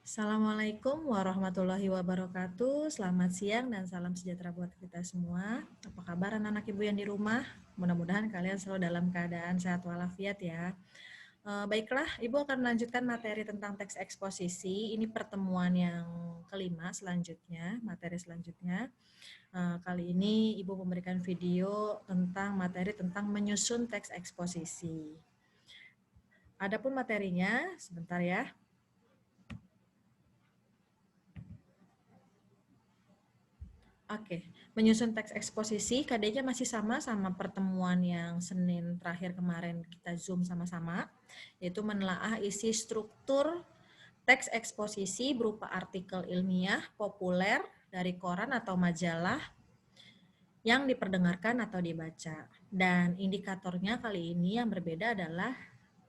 Assalamualaikum warahmatullahi wabarakatuh. Selamat siang dan salam sejahtera buat kita semua. Apa kabar anak-anak ibu yang di rumah? Mudah-mudahan kalian selalu dalam keadaan sehat walafiat ya. Baiklah, ibu akan melanjutkan materi tentang teks eksposisi. Ini pertemuan yang kelima selanjutnya, materi selanjutnya. Kali ini ibu memberikan video tentang materi tentang menyusun teks eksposisi. Adapun materinya, sebentar ya. Oke, menyusun teks eksposisi, KD-nya masih sama pertemuan yang Senin terakhir kemarin kita Zoom sama-sama, yaitu menelaah isi struktur teks eksposisi berupa artikel ilmiah, populer, dari koran atau majalah, yang diperdengarkan atau dibaca. Dan indikatornya kali ini yang berbeda adalah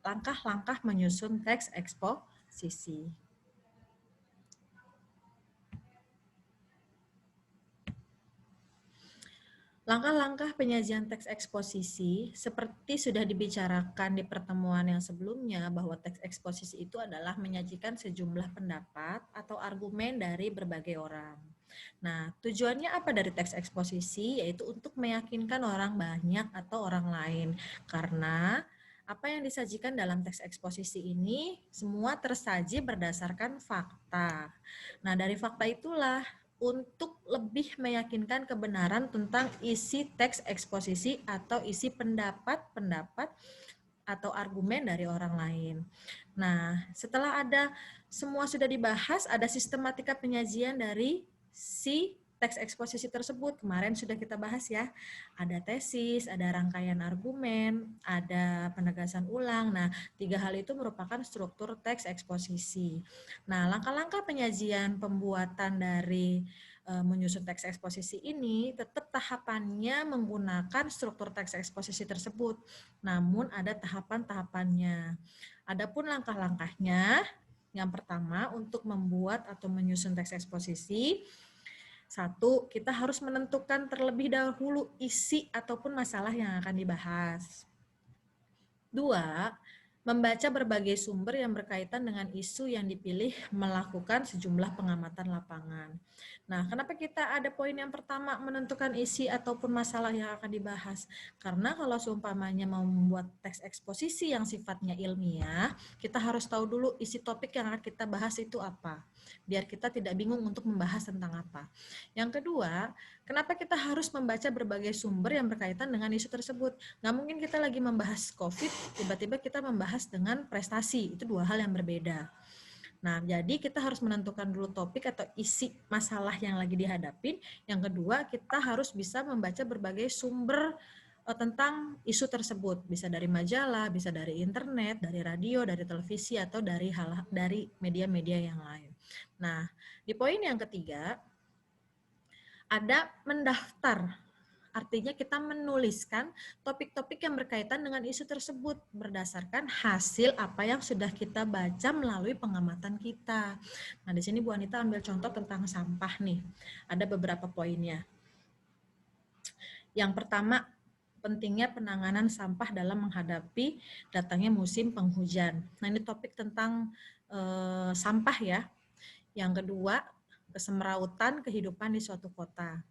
langkah-langkah menyusun teks eksposisi. Langkah-langkah penyajian teks eksposisi seperti sudah dibicarakan di pertemuan yang sebelumnya bahwa teks eksposisi itu adalah menyajikan sejumlah pendapat atau argumen dari berbagai orang. Nah, tujuannya apa dari teks eksposisi? Yaitu untuk meyakinkan orang banyak atau orang lain. Karena apa yang disajikan dalam teks eksposisi ini semua tersaji berdasarkan fakta. Nah, dari fakta itulah untuk lebih meyakinkan kebenaran tentang isi teks eksposisi atau isi pendapat-pendapat atau argumen dari orang lain. Nah, setelah semua sudah dibahas, ada sistematika penyajian dari si teks eksposisi tersebut. Kemarin sudah kita bahas ya, ada tesis, ada rangkaian argumen, ada penegasan ulang. Nah, 3 hal itu merupakan struktur teks eksposisi. Nah, langkah-langkah penyajian pembuatan dari menyusun teks eksposisi ini tetap tahapannya menggunakan struktur teks eksposisi tersebut, namun ada tahapan-tahapannya. Adapun langkah-langkahnya, yang pertama untuk membuat atau menyusun teks eksposisi, satu, kita harus menentukan terlebih dahulu isi ataupun masalah yang akan dibahas. Dua, membaca berbagai sumber yang berkaitan dengan isu yang dipilih melakukan sejumlah pengamatan lapangan. Nah, kenapa kita ada poin yang pertama menentukan isi ataupun masalah yang akan dibahas? Karena kalau seumpamanya mau membuat teks eksposisi yang sifatnya ilmiah, kita harus tahu dulu isi topik yang akan kita bahas itu apa, biar kita tidak bingung untuk membahas tentang apa. Yang kedua, kenapa kita harus membaca berbagai sumber yang berkaitan dengan isu tersebut? Nggak mungkin kita lagi membahas COVID, tiba-tiba kita membahas dengan prestasi. Itu dua hal yang berbeda. Nah, jadi kita harus menentukan dulu topik atau isi masalah yang lagi dihadapin. Yang kedua, kita harus bisa membaca berbagai sumber tentang isu tersebut. Bisa dari majalah, bisa dari internet, dari radio, dari televisi, atau dari media-media yang lain. Nah, di poin yang ketiga, ada mendaftar. Artinya kita menuliskan topik-topik yang berkaitan dengan isu tersebut berdasarkan hasil apa yang sudah kita baca melalui pengamatan kita. Nah, di sini Bu Anita ambil contoh tentang sampah nih. Ada beberapa poinnya. Yang pertama, pentingnya penanganan sampah dalam menghadapi datangnya musim penghujan. Nah, ini topik tentang sampah ya. Yang kedua, kesemrautan kehidupan di suatu kota.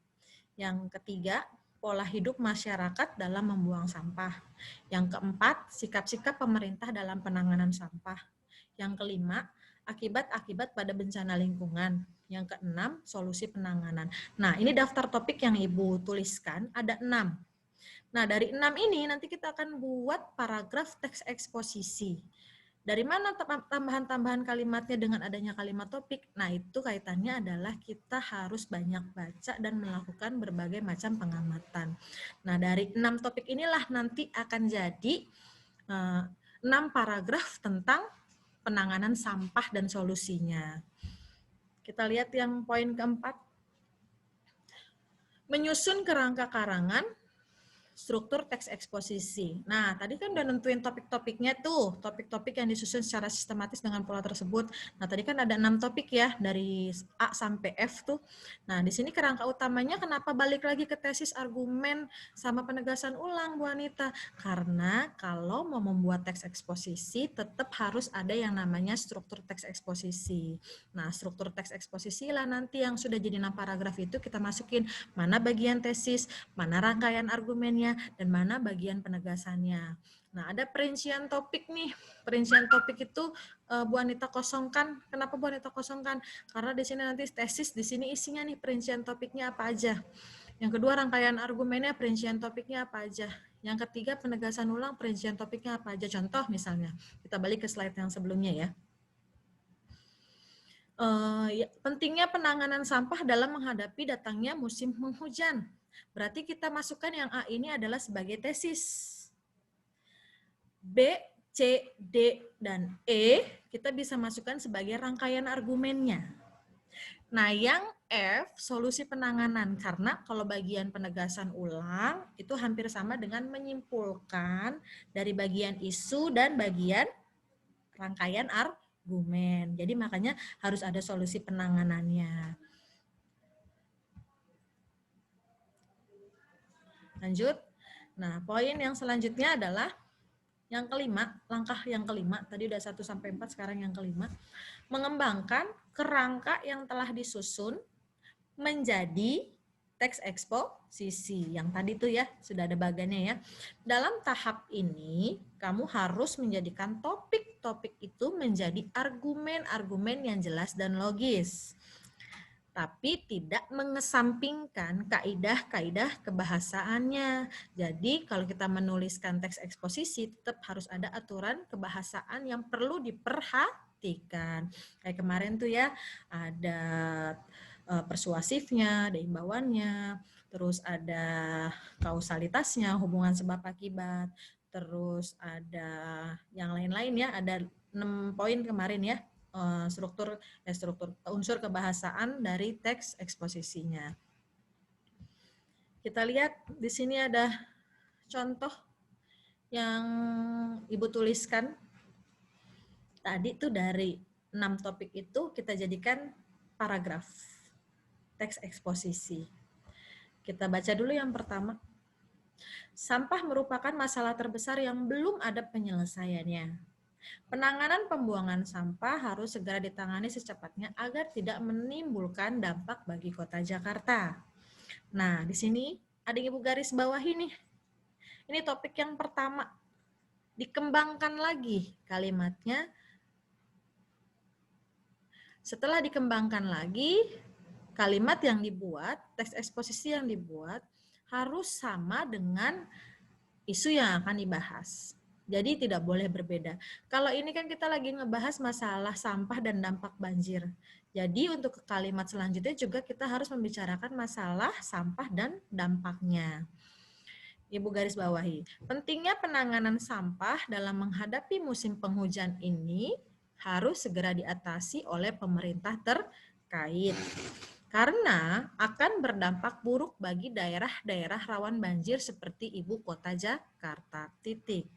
Yang ketiga, pola hidup masyarakat dalam membuang sampah. Yang keempat, sikap-sikap pemerintah dalam penanganan sampah. Yang kelima, akibat-akibat pada bencana lingkungan. Yang keenam, solusi penanganan. Nah, ini daftar topik yang Ibu tuliskan, ada 6. Nah, dari 6 ini nanti kita akan buat paragraf teks eksposisi. Dari mana tambahan-tambahan kalimatnya dengan adanya kalimat topik? Nah, itu kaitannya adalah kita harus banyak baca dan melakukan berbagai macam pengamatan. Nah, dari 6 topik inilah nanti akan jadi 6 paragraf tentang penanganan sampah dan solusinya. Kita lihat yang poin keempat. Menyusun kerangka karangan struktur teks eksposisi. Nah, tadi kan udah nentuin topik-topiknya tuh, topik-topik yang disusun secara sistematis dengan pola tersebut. Nah, tadi kan ada 6 topik ya, dari A sampai F tuh. Nah, di sini kerangka utamanya kenapa balik lagi ke tesis, argumen, sama penegasan ulang, Bu Anita? Karena kalau mau membuat teks eksposisi, tetap harus ada yang namanya struktur teks eksposisi. Nah, struktur teks eksposisi lah nanti yang sudah jadi 6 paragraf itu kita masukin mana bagian tesis, mana rangkaian argumennya, dan mana bagian penegasannya. Nah, ada perincian topik nih. Perincian topik itu Bu Anita kosongkan. Kenapa Bu Anita kosongkan? Karena di sini nanti tesis, di sini isinya nih perincian topiknya apa aja. Yang kedua, rangkaian argumennya, perincian topiknya apa aja. Yang ketiga, penegasan ulang, perincian topiknya apa aja. Contoh misalnya, kita balik ke slide yang sebelumnya ya. Pentingnya penanganan sampah dalam menghadapi datangnya musim penghujan. Berarti kita masukkan yang A ini adalah sebagai tesis. B, C, D, dan E kita bisa masukkan sebagai rangkaian argumennya. Nah, yang F, solusi penanganan. Karena kalau bagian penegasan ulang, itu hampir sama dengan menyimpulkan dari bagian isu dan bagian rangkaian argumen. Jadi makanya harus ada solusi penanganannya. Lanjut. Nah, poin yang selanjutnya adalah yang kelima, langkah yang kelima, tadi udah 1 sampai 4, sekarang yang kelima, mengembangkan kerangka yang telah disusun menjadi teks eksposisi. Yang tadi tuh ya, sudah ada bagannya ya. Dalam tahap ini, kamu harus menjadikan topik-topik itu menjadi argumen-argumen yang jelas dan logis. Tapi tidak mengesampingkan kaidah-kaidah kebahasaannya. Jadi kalau kita menuliskan teks eksposisi tetap harus ada aturan kebahasaan yang perlu diperhatikan. Kayak kemarin tuh ya, ada persuasifnya, ada imbauannya, terus ada kausalitasnya, hubungan sebab akibat, terus ada yang lain-lain ya, ada 6 poin kemarin ya. Struktur unsur kebahasaan dari teks eksposisinya. Kita lihat di sini ada contoh yang Ibu tuliskan. Tadi tuh dari 6 topik itu kita jadikan paragraf teks eksposisi. Kita baca dulu yang pertama. Sampah merupakan masalah terbesar yang belum ada penyelesaiannya. Penanganan pembuangan sampah harus segera ditangani secepatnya agar tidak menimbulkan dampak bagi Kota Jakarta. Nah, di sini ada Ibu garis bawahi nih. Ini topik yang pertama. Dikembangkan lagi kalimatnya. Setelah dikembangkan lagi, kalimat yang dibuat, teks eksposisi yang dibuat harus sama dengan isu yang akan dibahas. Jadi tidak boleh berbeda. Kalau ini kan kita lagi ngebahas masalah sampah dan dampak banjir. Jadi untuk kalimat selanjutnya juga kita harus membicarakan masalah sampah dan dampaknya. Ibu garis bawahi. Pentingnya penanganan sampah dalam menghadapi musim penghujan ini harus segera diatasi oleh pemerintah terkait. Karena akan berdampak buruk bagi daerah-daerah rawan banjir seperti Ibu Kota Jakarta. Titik.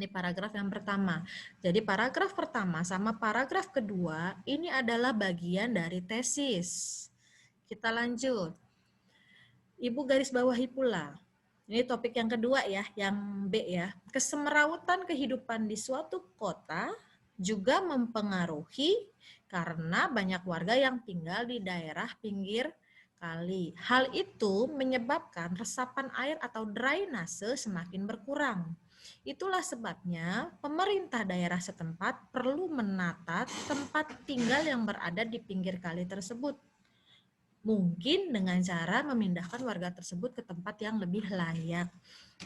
Ini paragraf yang pertama. Jadi paragraf pertama sama paragraf kedua ini adalah bagian dari tesis. Kita lanjut. Ibu garis bawahi pula. Ini topik yang kedua ya, yang B ya. Kesemerawutan kehidupan di suatu kota juga mempengaruhi karena banyak warga yang tinggal di daerah pinggir kali. Hal itu menyebabkan resapan air atau drainase semakin berkurang. Itulah sebabnya pemerintah daerah setempat perlu menata tempat tinggal yang berada di pinggir kali tersebut. Mungkin dengan cara memindahkan warga tersebut ke tempat yang lebih layak.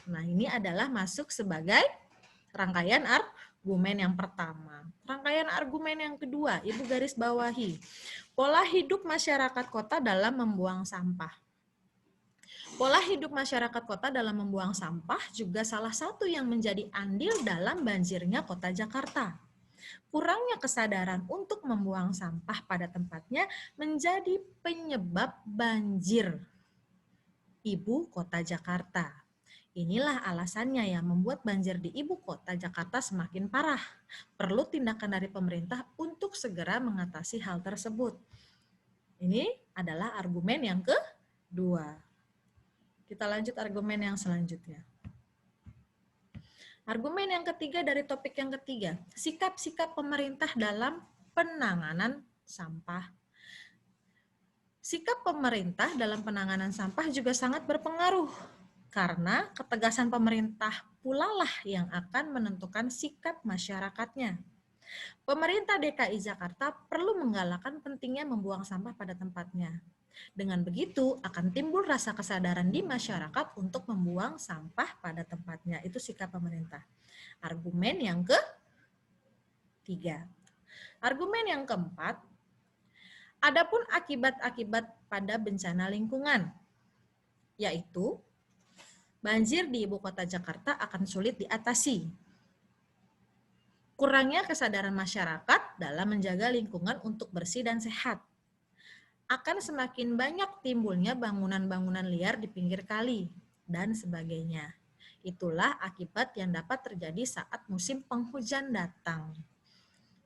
Nah, ini adalah masuk sebagai rangkaian argumen yang pertama. Rangkaian argumen yang kedua, Ibu garis bawahi. Pola hidup masyarakat kota dalam membuang sampah. Pola hidup masyarakat kota dalam membuang sampah juga salah satu yang menjadi andil dalam banjirnya Kota Jakarta. Kurangnya kesadaran untuk membuang sampah pada tempatnya menjadi penyebab banjir Ibu Kota Jakarta. Inilah alasannya yang membuat banjir di ibu kota Jakarta semakin parah. Perlu tindakan dari pemerintah untuk segera mengatasi hal tersebut. Ini adalah argumen yang kedua. Kita lanjut argumen yang selanjutnya. Argumen yang ketiga dari topik yang ketiga, sikap-sikap pemerintah dalam penanganan sampah. Sikap pemerintah dalam penanganan sampah juga sangat berpengaruh, karena ketegasan pemerintah pula lah yang akan menentukan sikap masyarakatnya. Pemerintah DKI Jakarta perlu menggalakkan pentingnya membuang sampah pada tempatnya. Dengan begitu, akan timbul rasa kesadaran di masyarakat untuk membuang sampah pada tempatnya. Itu sikap pemerintah. Argumen yang ketiga. Argumen yang keempat, adapun akibat-akibat pada bencana lingkungan, yaitu banjir di ibu kota Jakarta akan sulit diatasi. Kurangnya kesadaran masyarakat dalam menjaga lingkungan untuk bersih dan sehat. Akan semakin banyak timbulnya bangunan-bangunan liar di pinggir kali, dan sebagainya. Itulah akibat yang dapat terjadi saat musim penghujan datang.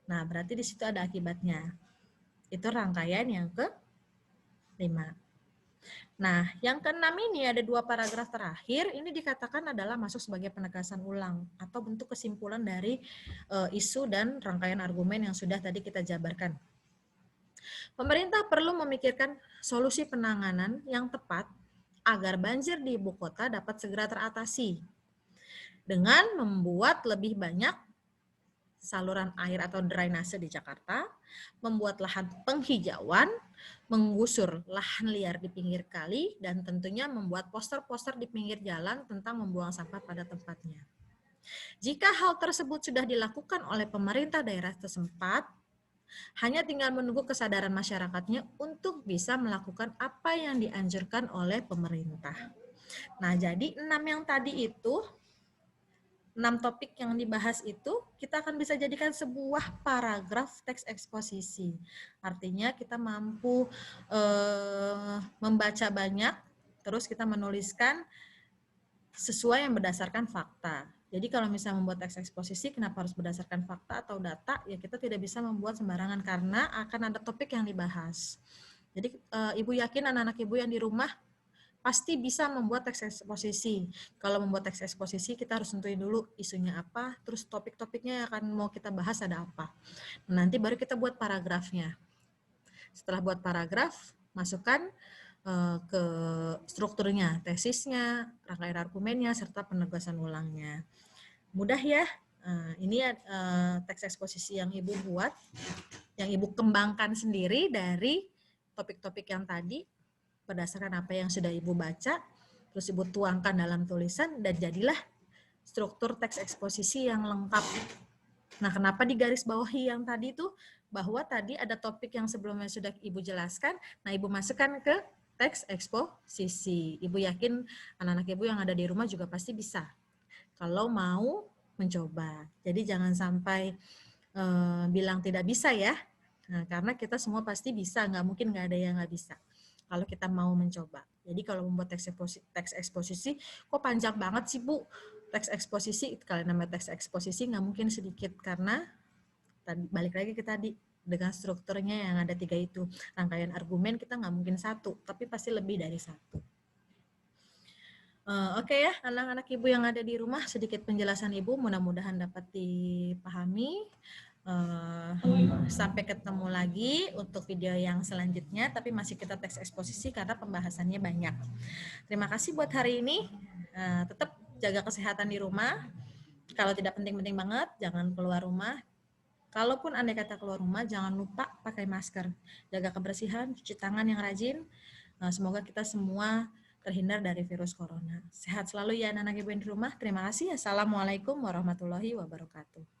Nah, berarti di situ ada akibatnya. Itu rangkaian yang ke-5. Nah, yang ke-6 ini ada 2 paragraf terakhir, ini dikatakan adalah masuk sebagai penegasan ulang atau bentuk kesimpulan dari isu dan rangkaian argumen yang sudah tadi kita jabarkan. Pemerintah perlu memikirkan solusi penanganan yang tepat agar banjir di ibu kota dapat segera teratasi dengan membuat lebih banyak saluran air atau drainase di Jakarta, membuat lahan penghijauan, menggusur lahan liar di pinggir kali, dan tentunya membuat poster-poster di pinggir jalan tentang membuang sampah pada tempatnya. Jika hal tersebut sudah dilakukan oleh pemerintah daerah setempat, hanya tinggal menunggu kesadaran masyarakatnya untuk bisa melakukan apa yang dianjurkan oleh pemerintah. Nah, jadi 6 yang tadi itu, 6 topik yang dibahas itu, kita akan bisa jadikan sebuah paragraf teks eksposisi. Artinya kita mampu membaca banyak, terus kita menuliskan sesuai yang berdasarkan fakta. Jadi kalau misalnya membuat teks eksposisi, kenapa harus berdasarkan fakta atau data? Ya kita tidak bisa membuat sembarangan karena akan ada topik yang dibahas. Jadi Ibu yakin anak-anak Ibu yang di rumah pasti bisa membuat teks eksposisi. Kalau membuat teks eksposisi, kita harus tentuin dulu isunya apa, terus topik-topiknya yang akan mau kita bahas ada apa. Nanti baru kita buat paragrafnya. Setelah buat paragraf, masukkan ke strukturnya, tesisnya, rangkaian argumennya, serta penegasan ulangnya. Mudah ya, ini teks eksposisi yang Ibu buat, yang Ibu kembangkan sendiri dari topik-topik yang tadi, berdasarkan apa yang sudah Ibu baca, terus Ibu tuangkan dalam tulisan, dan jadilah struktur teks eksposisi yang lengkap. Nah, kenapa di garis bawahi yang tadi itu, bahwa tadi ada topik yang sebelumnya sudah Ibu jelaskan, nah Ibu masukkan ke teks eksposisi. Ibu yakin anak-anak Ibu yang ada di rumah juga pasti bisa, kalau mau mencoba. Jadi jangan sampai bilang tidak bisa ya, nah, karena kita semua pasti bisa, nggak mungkin nggak ada yang nggak bisa kalau kita mau mencoba. Jadi kalau membuat teks eksposisi, kok panjang banget sih Bu? Teks eksposisi, kalau namanya teks eksposisi nggak mungkin sedikit, karena tadi balik lagi ke tadi, dengan strukturnya yang ada 3 itu. Rangkaian argumen kita nggak mungkin 1, tapi pasti lebih dari 1. Oke ya, anak-anak Ibu yang ada di rumah, sedikit penjelasan Ibu mudah-mudahan dapat dipahami. Sampai ketemu lagi untuk video yang selanjutnya, tapi masih kita teks eksposisi karena pembahasannya banyak. Terima kasih buat hari ini. Tetap jaga kesehatan di rumah. Kalau tidak penting-penting banget, jangan keluar rumah. Kalaupun andai kata keluar rumah, jangan lupa pakai masker. Jaga kebersihan, cuci tangan yang rajin. Semoga kita semua terhindar dari virus corona. Sehat selalu ya anak-anak Ibu yang di rumah. Terima kasih. Assalamualaikum warahmatullahi wabarakatuh.